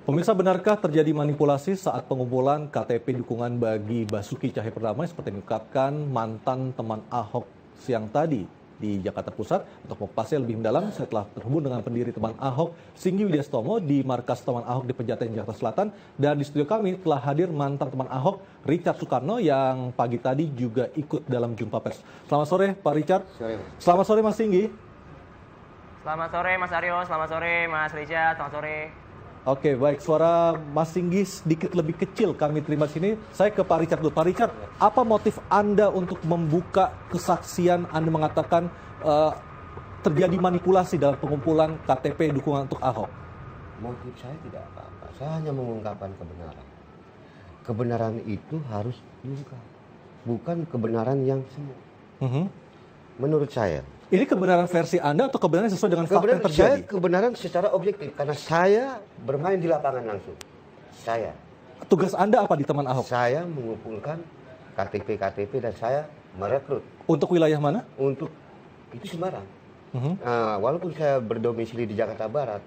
Pemirsa, benarkah terjadi manipulasi saat pengumpulan KTP dukungan bagi Basuki Cahayapurnama seperti diungkapkan mantan teman Ahok siang tadi di Jakarta Pusat? Untuk membahasnya lebih mendalam, saya telah terhubung dengan pendiri teman Ahok, Singgi Widyastomo, di markas teman Ahok di Pejaten, Jakarta Selatan. Dan di studio kami telah hadir mantan teman Ahok, Richard Soekarno, yang pagi tadi juga ikut dalam jumpa pers. Selamat sore, Pak Richard. Selamat sore, Mas Singgi. Selamat sore, Mas Aryo. Selamat sore, Mas Richard. Selamat sore. Oke, baik. Suara Mas Singgi sedikit lebih kecil kami terima sini. Saya ke Pak Richard dulu. Pak Richard, apa motif Anda untuk membuka kesaksian Anda mengatakan terjadi manipulasi dalam pengumpulan KTP dukungan untuk Ahok? Motif saya tidak apa-apa. Saya hanya mengungkapkan kebenaran. Kebenaran itu harus diungkap. Bukan kebenaran yang semu. Menurut saya. Ini kebenaran versi Anda atau kebenaran sesuai dengan fakta yang terjadi? Saya kebenaran secara objektif karena saya bermain di lapangan langsung. Saya. Tugas Anda apa di teman Ahok? Saya mengumpulkan KTP dan saya merekrut. Untuk wilayah mana? Untuk itu Semarang. Walaupun saya berdomisili di Jakarta Barat,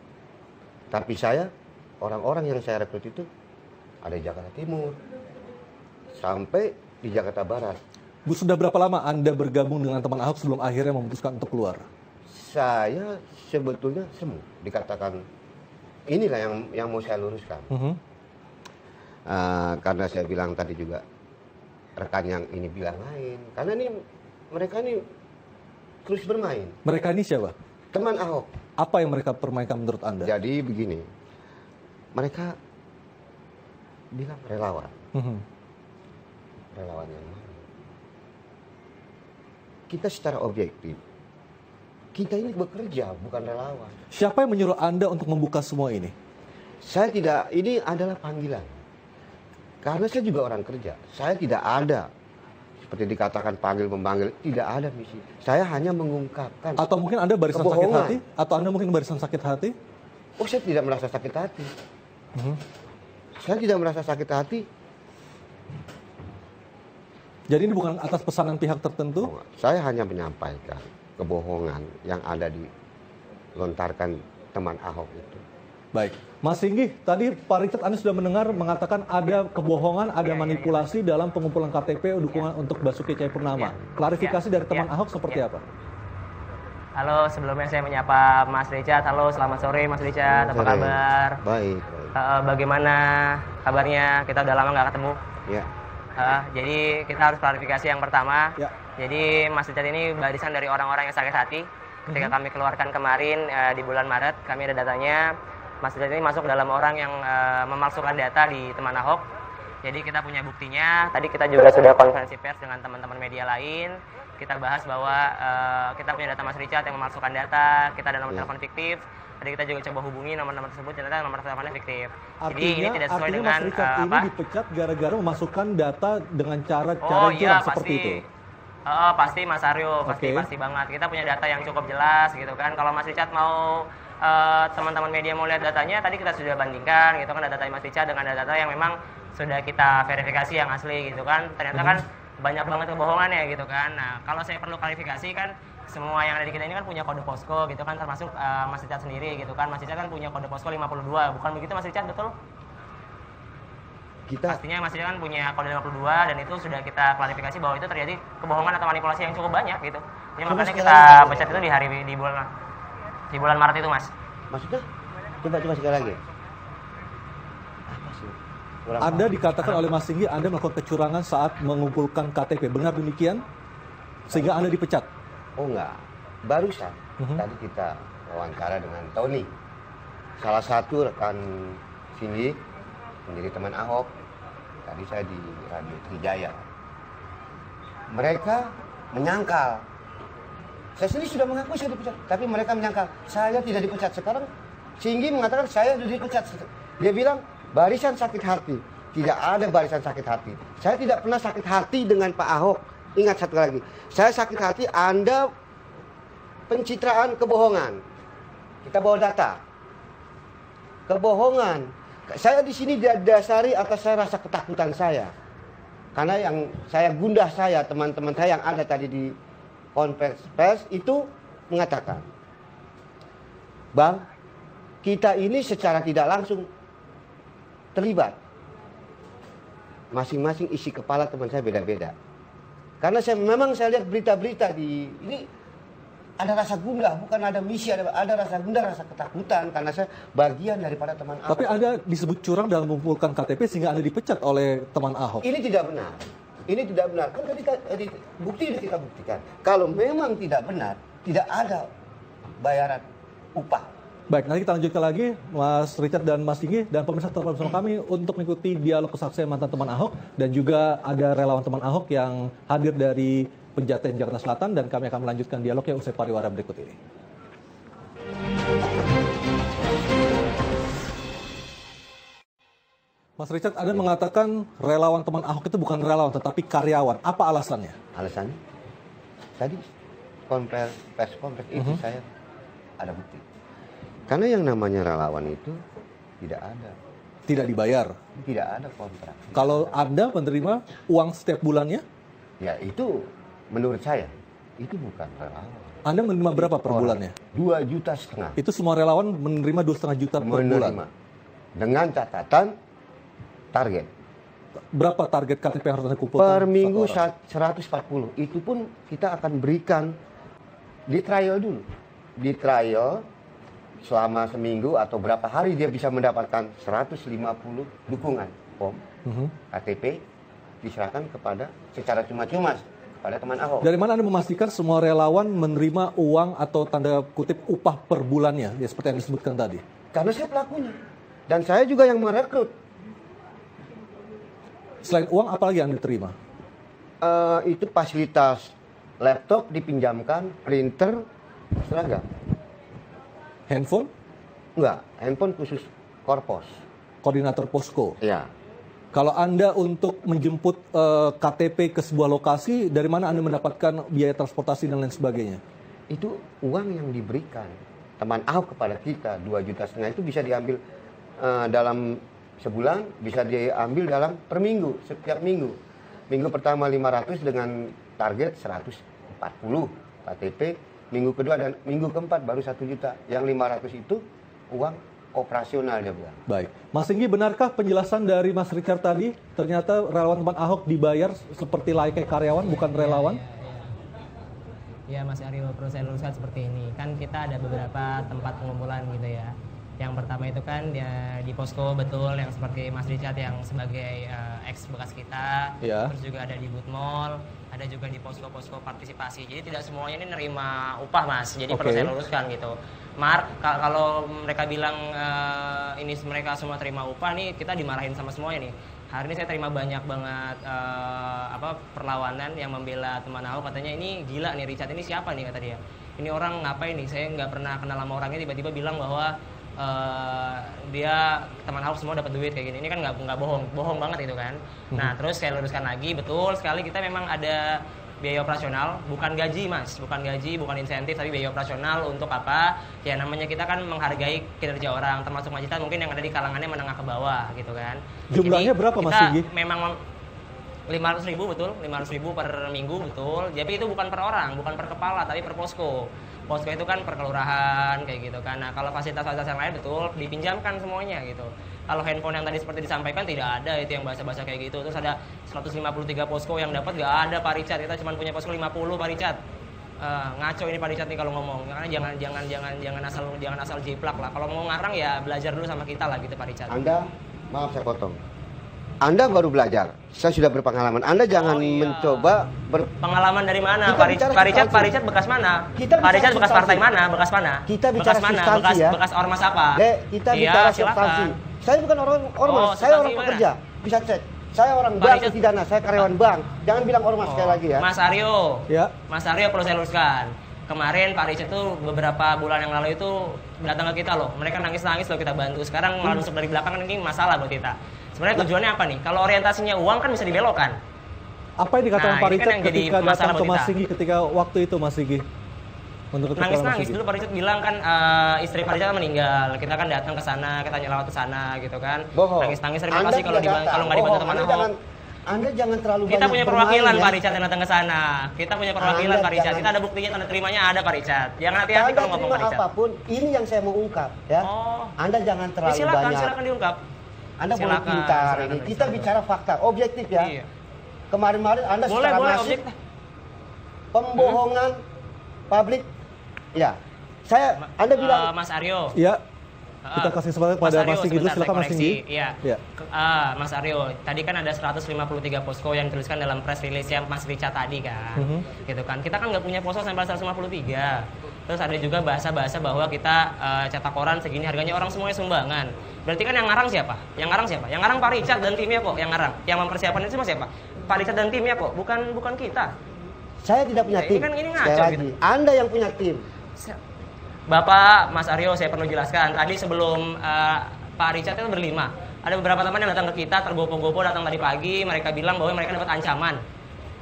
tapi saya orang-orang yang saya rekrut itu ada di Jakarta Timur sampai di Jakarta Barat. Bu, sudah berapa lama Anda bergabung dengan teman Ahok sebelum akhirnya memutuskan untuk keluar? Saya sebetulnya semu dikatakan, inilah yang mau saya luruskan. Karena saya bilang tadi juga rekan yang ini bilang lain. Karena ini mereka ini terus bermain. Mereka ini siapa? Teman Ahok. Apa yang mereka permainkan menurut Anda? Jadi begini, mereka bilang relawan. Relawan yang mana? Kita secara objektif, kita ini bekerja, bukan relawan. Siapa yang menyuruh Anda untuk membuka semua ini? Saya tidak, ini adalah panggilan. Karena saya juga orang kerja. Saya tidak ada, seperti dikatakan panggil-memanggil, tidak ada misi. Saya hanya mengungkapkan. Atau mungkin Anda barisan sakit hati? Atau Anda mungkin barisan sakit hati? Oh, saya tidak merasa sakit hati. Saya tidak merasa sakit hati. Jadi ini bukan atas pesanan pihak tertentu? Saya hanya menyampaikan kebohongan yang ada dilontarkan teman Ahok itu. Baik. Mas Singgi, tadi Pak Richard Anda sudah mendengar mengatakan ada kebohongan, ada manipulasi dalam pengumpulan KTP dukungan untuk Basuki Cahayapurnama. Klarifikasi dari teman Ahok seperti apa? Halo, sebelumnya saya menyapa Mas Richard. Halo, selamat sore Mas Richard. Apa kabar? Baik. Bagaimana kabarnya? Kita udah lama nggak ketemu. Ya. Jadi kita harus klarifikasi yang pertama. Ya. Jadi Mas Richard ini barisan dari orang-orang yang sakit hati. Ketika kami keluarkan kemarin di bulan Maret, kami ada datanya. Mas Richard ini masuk dalam orang yang memalsukan data di teman Ahok. Jadi kita punya buktinya. Tadi kita juga sudah konferensi pers dengan teman-teman media lain. Kita bahas bahwa kita punya data Mas Richard yang memalsukan data. Kita ada nomor telepon fiktif. Tadi kita juga coba hubungi nomor-nomor tersebut, ternyata nomor teleponnya fiktif. Jadi ini tidak sesuai dengan Mas Richard ini dipecat gara-gara memasukkan data dengan cara-cara seperti itu. Pasti Mas Aryo, pasti banget. Kita punya data yang cukup jelas gitu kan. Kalau Mas Richard mau teman-teman media mau lihat datanya, tadi kita sudah bandingkan gitu kan, data Mas Richard dengan data yang memang sudah kita verifikasi yang asli gitu kan. Ternyata kan banyak banget kebohongannya gitu kan. Nah, kalau saya perlu klarifikasi kan, semua yang ada di kita ini kan punya kode posko gitu kan, termasuk Mas Richard sendiri gitu kan. Mas Richard kan punya kode posko 52, bukan begitu Mas Richard, betul? Pastinya Mas Richard kan punya kode 52 dan itu sudah kita klarifikasi bahwa itu terjadi kebohongan atau manipulasi yang cukup banyak gitu. Jadi makanya kita pecat itu di bulan Maret itu, Mas. Maksudnya? Coba sekali lagi. Apa sih? Anda dikatakan oleh Mas Singgi Anda melakukan kecurangan saat mengumpulkan KTP. Benar demikian? Sehingga Anda dipecat? Oh enggak, barusan tadi kita wawancara dengan Tony, salah satu rekan Singgi, menjadi teman Ahok. Tadi saya di Radio Trijaya. Mereka menyangkal. Saya sendiri sudah mengaku saya dipecat, tapi mereka menyangkal saya tidak dipecat. Sekarang Singgi mengatakan saya sudah dipecat. Dia bilang barisan sakit hati. Tidak ada barisan sakit hati. Saya tidak pernah sakit hati dengan Pak Ahok. Ingat satu lagi, saya sakit hati Anda pencitraan kebohongan. Kita bawa data. Kebohongan. Saya di sini didasari atas rasa ketakutan saya. Karena yang saya gundah saya, teman-teman saya yang ada tadi di konferensi pers itu mengatakan, Bang, kita ini secara tidak langsung terlibat. Masing-masing isi kepala teman saya beda-beda. Karena memang saya lihat berita-berita ini ada rasa gundah, bukan ada misi, ada rasa gundah, rasa ketakutan karena saya bagian daripada teman Ahok. Tapi Anda disebut curang dalam mengumpulkan KTP sehingga Anda dipecat oleh teman Ahok. Ini tidak benar. Ini tidak benar. Kan tadi bukti kita buktikan. Kalau memang tidak benar, tidak ada bayaran upah. Baik, nanti kita lanjutkan lagi Mas Richard dan Mas Singgi dan pemirsa tetap bersama kami untuk mengikuti dialog kesaksian mantan teman Ahok dan juga ada relawan teman Ahok yang hadir dari Pejaten Jakarta Selatan dan kami akan melanjutkan dialognya usai pariwara berikut ini. Mas Richard, Anda mengatakan relawan teman Ahok itu bukan relawan tetapi karyawan. Apa alasannya? Alasannya? Tadi pers konferensi itu saya ada bukti. Karena yang namanya relawan itu tidak ada. Tidak dibayar? Tidak ada kontrak. Kalau Anda menerima uang setiap bulannya? Ya itu menurut saya, itu bukan relawan. Anda menerima berapa per bulannya? 2,5 juta. Itu semua relawan menerima 2,5 juta per bulan? Dengan catatan target. Berapa target KTP yang harus Anda kumpulkan? Per minggu 140. Itu pun kita akan berikan di trial dulu. Di trial selama seminggu atau berapa hari dia bisa mendapatkan 150 dukungan form KTP diserahkan kepada secara cuma-cuma kepada teman Ahok. Dari mana Anda memastikan semua relawan menerima uang atau tanda kutip upah per bulannya, ya seperti yang disebutkan tadi? Karena saya pelakunya dan saya juga yang merekrut. Selain uang, apa lagi yang diterima? Itu fasilitas laptop dipinjamkan, printer, seragam. Handphone? Enggak, handphone khusus korpos. Koordinator posko? Iya. Kalau Anda untuk menjemput KTP ke sebuah lokasi, dari mana Anda mendapatkan biaya transportasi dan lain sebagainya? Itu uang yang diberikan teman Ahok kepada kita, 2,5 juta itu bisa diambil dalam sebulan, bisa diambil dalam per minggu, setiap minggu. Minggu pertama 500 dengan target 140 KTP. Minggu kedua dan minggu keempat baru 1 juta. Yang 500 itu uang operasional dia bilang. Baik. Mas Singgi, benarkah penjelasan dari Mas Richard tadi? Ternyata relawan teman Ahok dibayar seperti layaknya karyawan, bukan relawan? Ya Mas Aryo, perlu saya luruskan seperti ini. Kan kita ada beberapa tempat pengumpulan gitu ya. Yang pertama itu kan ya, di posko betul yang seperti Mas Richard yang sebagai ex bekas kita. Ya. Terus juga ada di Booth Mall, ada juga di posko-posko partisipasi. Jadi tidak semuanya ini nerima upah Mas. Jadi perlu saya luruskan gitu. Kalau mereka bilang ini mereka semua terima upah nih, kita dimarahin sama semuanya nih. Hari ini saya terima banyak banget perlawanan yang membela teman Ahok, katanya ini gila nih Richard, ini siapa nih kata dia. Ini orang ngapain nih? Saya nggak pernah kenal sama orangnya, tiba-tiba bilang bahwa dia teman Ahok semua dapat duit kayak gini. Ini kan nggak bohong banget itu kan. Nah terus saya luruskan lagi, betul sekali kita memang ada biaya operasional, bukan gaji Mas, bukan gaji, bukan insentif, tapi biaya operasional untuk apa? Ya namanya kita kan menghargai kinerja orang, termasuk Mas Cita mungkin yang ada di kalangannya menengah ke bawah gitu kan. Jumlahnya berapa Mas Singgi? Memang 500.000 betul, 500.000 per minggu betul. Tapi itu bukan per orang, bukan per kepala, tapi per posko. Posko itu kan per kelurahan kayak gitu kan. Nah kalau fasilitas-fasilitas yang lain betul dipinjamkan semuanya gitu. Kalau handphone yang tadi seperti disampaikan tidak ada itu yang bahasa-bahasa kayak gitu. Terus ada 153 posko yang dapat nggak ada Pak Richard. Kita cuma punya posko 50 Pak Richard. Ngaco ini Pak Richard nih kalau ngomong. Karena jangan asal jiplak lah. Kalau mau ngarang ya belajar dulu sama kita lah gitu Pak Richard. Anda, maaf saya potong. Anda baru belajar. Saya sudah berpengalaman. Anda jangan mencoba pengalaman dari mana? Pak Richard bekas mana? Pak Richard bekas partai mana? Bekas mana? Kita bicara substansi ya. Bekas ormas apa? Kita bicara substansi. Saya bukan ormas, saya orang pekerja. Bisa cek. Saya orang bank pidana, saya karyawan bank. Jangan bilang ormas sekali lagi ya. Mas Aryo. Ya. Mas Aryo perlu saya luruskan. Kemarin Pak Richard tuh beberapa bulan yang lalu itu datang ke kita loh. Mereka nangis-nangis loh kita bantu. Sekarang malah nusuk dari belakang, ini masalah buat kita. Sebenarnya tujuannya apa nih? Kalau orientasinya uang kan bisa dibelokkan. Apa yang dikatakan Pak Richard kan ketika datang ke Mas Singgi ketika waktu itu Mas Singgi? Nangis-nangis dulu Pak Richard bilang kan istri Pak Richard meninggal. Kita kan datang ke sana, kita nyelawat ke sana gitu kan. Nangis-nangis terima kasih kalau nggak dibantu teman Ahok. Anda jangan terlalu kita banyak punya perwakilan ya. Pak Richard yang datang ke sana. Kita punya perwakilan Pak Richard. Kita ada buktinya, tanda terimanya ada Pak Richard. Jangan hati-hati kalau ngomong Pak Richard. Apapun, ini yang saya mau ungkap ya. Anda jangan terlalu banyak. Silakan diungkap. Anda boleh Silakan, pintar silakan, ini. Kita silakan. bicara fakta, objektif ya. Iya. Kemarin-kemarin Anda Boleh, secara boleh, masif objektif. pembohongan publik. Ya. Anda bilang Mas Aryo. Ya, kita kasih kesempatan kepada Mas Singgi dulu. sebentar, Silakan saya Mas Singgi. koreksi. Iya. Ya. Mas Aryo, tadi kan ada 153 posko yang dituliskan dalam press release yang Mas Richard tadi kan. Gitu kan. Kita kan nggak punya posko sampai 153. Terus ada juga bahasa-bahasa bahwa kita cetak koran segini harganya, orang semuanya sumbangan. Berarti kan yang ngarang siapa? Yang ngarang siapa? Yang ngarang Pak Richard dan timnya kok yang ngarang. Yang mempersiapkan itu semua siapa? Pak Richard dan timnya kok, bukan kita. saya tidak punya Ini tim. kan- ini Sekali ngaco lagi, gitu. Anda yang punya tim. Bapak, Mas Aryo, saya perlu jelaskan. Tadi sebelum Pak Richard itu berlima. Ada beberapa teman yang datang ke kita, tergopo-gopo datang tadi pagi. Mereka bilang bahwa mereka dapat ancaman.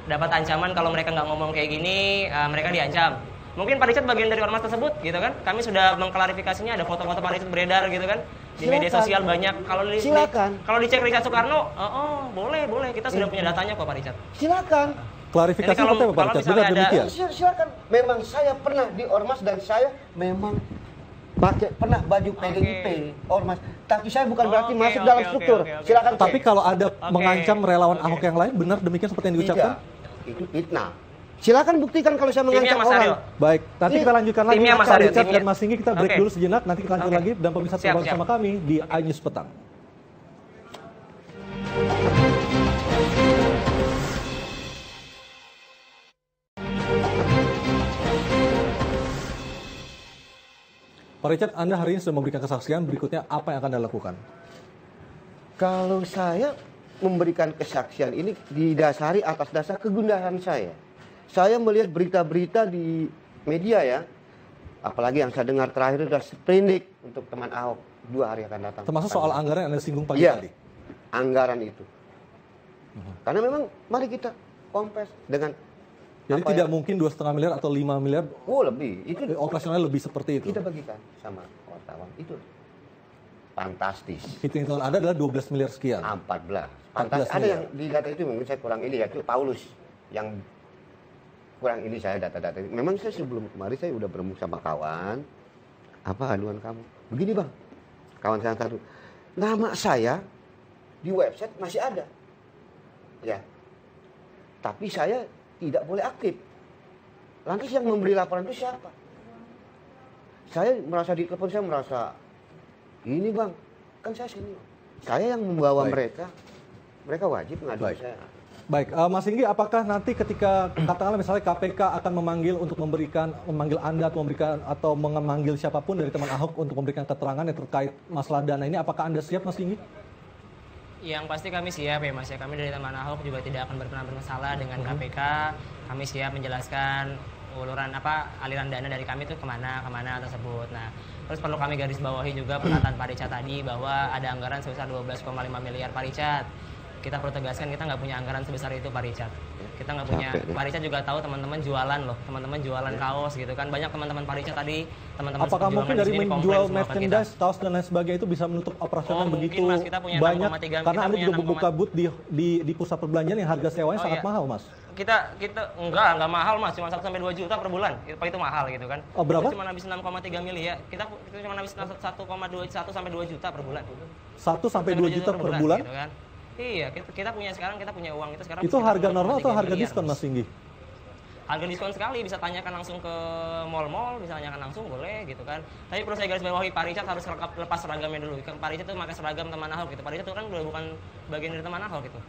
Dapat ancaman kalau mereka nggak ngomong kayak gini, mereka diancam. Mungkin Pak Richard bagian dari ormas tersebut, gitu kan? Kami sudah mengklarifikasinya, ada foto-foto Pak Richard beredar, gitu kan? Di media Silakan. sosial banyak. Kalau dicek Richard Soekarno, boleh. Kita sudah punya datanya kok Pak Richard. Silakan. Klarifikasi Jadi kalau- seperti apa Pak kalau Richard? misalnya Benar ada- demikian? Silakan. Memang saya pernah di ormas dan saya memang pernah baju PDIP ormas. Tapi saya bukan berarti Oke, masuk oke, dalam oke, struktur. oke, oke. Silakan Tapi cek. kalau ada Oke. mengancam relawan Oke. Ahok yang lain, benar demikian seperti yang diucapkan? Tidak. Itu fitnah. Silakan buktikan kalau saya Timnya mengancam Mas Aryo. orang. Baik, nanti Ini kita lanjutkan lagi. timnya Mas Pak Aryo, Richard timnya. dan Mas Singgi, kita break Oke. dulu sejenak. Nanti kita lanjut Oke. lagi dan pemirsa Siap, tetap siap. bersama kami di iNews Petang. Pak Richard, Anda hari ini sudah memberikan kesaksian. Berikutnya apa yang akan Anda lakukan? Kalau saya memberikan kesaksian ini didasari atas dasar kegundahan saya. Saya melihat berita-berita di media ya. Apalagi yang saya dengar terakhir sudah sprindik untuk teman Ahok 2 hari akan datang. Termasuk soal anggaran yang Anda singgung pagi Iya, tadi. anggaran itu. Karena memang mari kita kompes dengan Jadi apa tidak yang- mungkin 2,5 miliar atau 5 miliar, lebih. Itu operasionalnya lebih seperti itu. kita bagikan sama wartawan. Itu fantastis. Hitung-hitungan Anda adalah 12 miliar sekian. 14. 14 Ada miliar. yang di data itu mungkin saya kurang ini ya, itu Paulus yang kurang ini saya data-data. Memang saya sebelum kemarin saya udah bertemu sama kawan. Apa aduan kamu? Begini bang, kawan saya satu. Nama saya di website masih ada. Ya. Tapi saya tidak boleh aktif. Lantas yang memberi laporan itu siapa? Saya merasa di telepon, saya merasa ini bang, kan saya senior. Saya yang membawa Baik. mereka wajib mengadu Baik. saya. Baik, Mas Singgi, apakah nanti ketika katakanlah misalnya KPK akan memanggil untuk memanggil Anda atau memanggil siapapun dari teman Ahok untuk memberikan keterangan yang terkait masalah dana ini, apakah Anda siap, Mas Singgi? Yang pasti kami siap ya Mas ya. Kami dari teman Ahok juga tidak akan bermasalah dengan KPK. Kami siap menjelaskan aliran dana dari kami itu kemana tersebut. Nah, terus perlu kami garis bawahi juga perkataan Pak Richard tadi bahwa ada anggaran sebesar 12,5 miliar Pak Richard. Kita perlu tegaskan kita nggak punya anggaran sebesar itu Pak Richard. Kita nggak punya. Capek deh. Pak Richard juga tahu teman-teman jualan loh, teman-teman jualan kaos gitu kan. Banyak teman-teman Pak Richard tadi, teman-teman Apakah seperjuangan mungkin di dari sini komplain menjual semua ke kita. merchandise, kaos dan lain sebagainya itu bisa menutup operasional Oh, begitu mungkin, Mas. Kita punya banyak? 6,3, Karena kita Anda punya juga membuka booth di pusat perbelanjaan yang harga sewanya Oh, sangat iya. mahal, Mas. kita enggak mahal Mas, cuma 1 sampai 2 juta per bulan. Itu mahal gitu kan. Oh, berapa? Kita cuma habis 6,3 miliar. Kita cuma habis 1 sampai 2 juta per bulan. 1 sampai 2 juta per bulan? Gitu kan. Iya, kita punya uang itu sekarang. Itu kita harga punya normal atau 6,3 harga miliar, diskon, Mas Singgi? Harga diskon sekali, bisa tanyakan langsung ke mall-mall, bisa tanyakan langsung boleh gitu kan. Tapi perlu saya garis bawahi, Pak Richard harus lepas seragamnya dulu. Pak Richard itu pakai seragam teman Ahok gitu. Pak Richard itu kan udah bukan bagian dari teman Ahok gitu.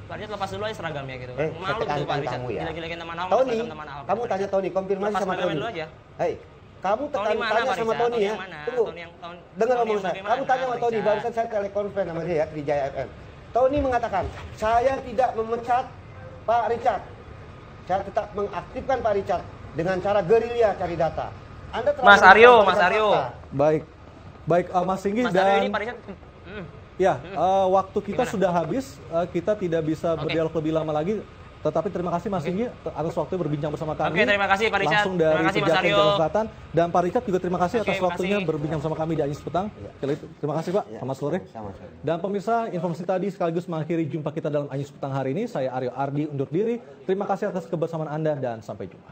Pak Richard lepas dulu aja seragamnya gitu kan. Malu saya gitu Pak tekankan Richard. kamu ya. Gila-gilain teman Ahok, Tony, seragam teman Ahok. kamu tanya Tony, konfirmasi Lepas sama seragamnya Tony. dulu aja. Hei, kamu Tony mana, tanya Pak sama Richard? Tony ya. Tony yang Tunggu. mana? Dengar Tony ngomong yang saya. bagaimana, Kamu tanya sama Tony, Richard? barusan saya telekonferensi sama dia ya di Jaya FM. Tony mengatakan, saya tidak memecat Pak Richard. Saya tetap mengaktifkan Pak Richard dengan cara gerilya cari data. Anda terlalu Mas Aryo, menyampaikan Mas Aryo. fakta. Baik. Baik, Mas Singgi Mas Aryo dan ini Pak Richard. ya, waktu kita Gimana? sudah habis, kita tidak bisa Oke. berdialog lebih lama lagi. Tetapi terima kasih Mas Singgi atas waktu berbincang bersama kami. Oke, terima kasih Pak Richard. Langsung dari Terima kasih, Mas Pejaten Aryo. Jakarta Selatan. Dan Pak Richard juga terima kasih Oke, atas waktunya makasih. berbincang bersama kami di iNews Petang. Terima kasih Pak, selamat sore. Sama-sama. Dan pemirsa, informasi tadi sekaligus mengakhiri jumpa kita dalam iNews Petang hari ini. Saya Aryo Ardi undur diri. Terima kasih atas kebersamaan Anda dan sampai jumpa.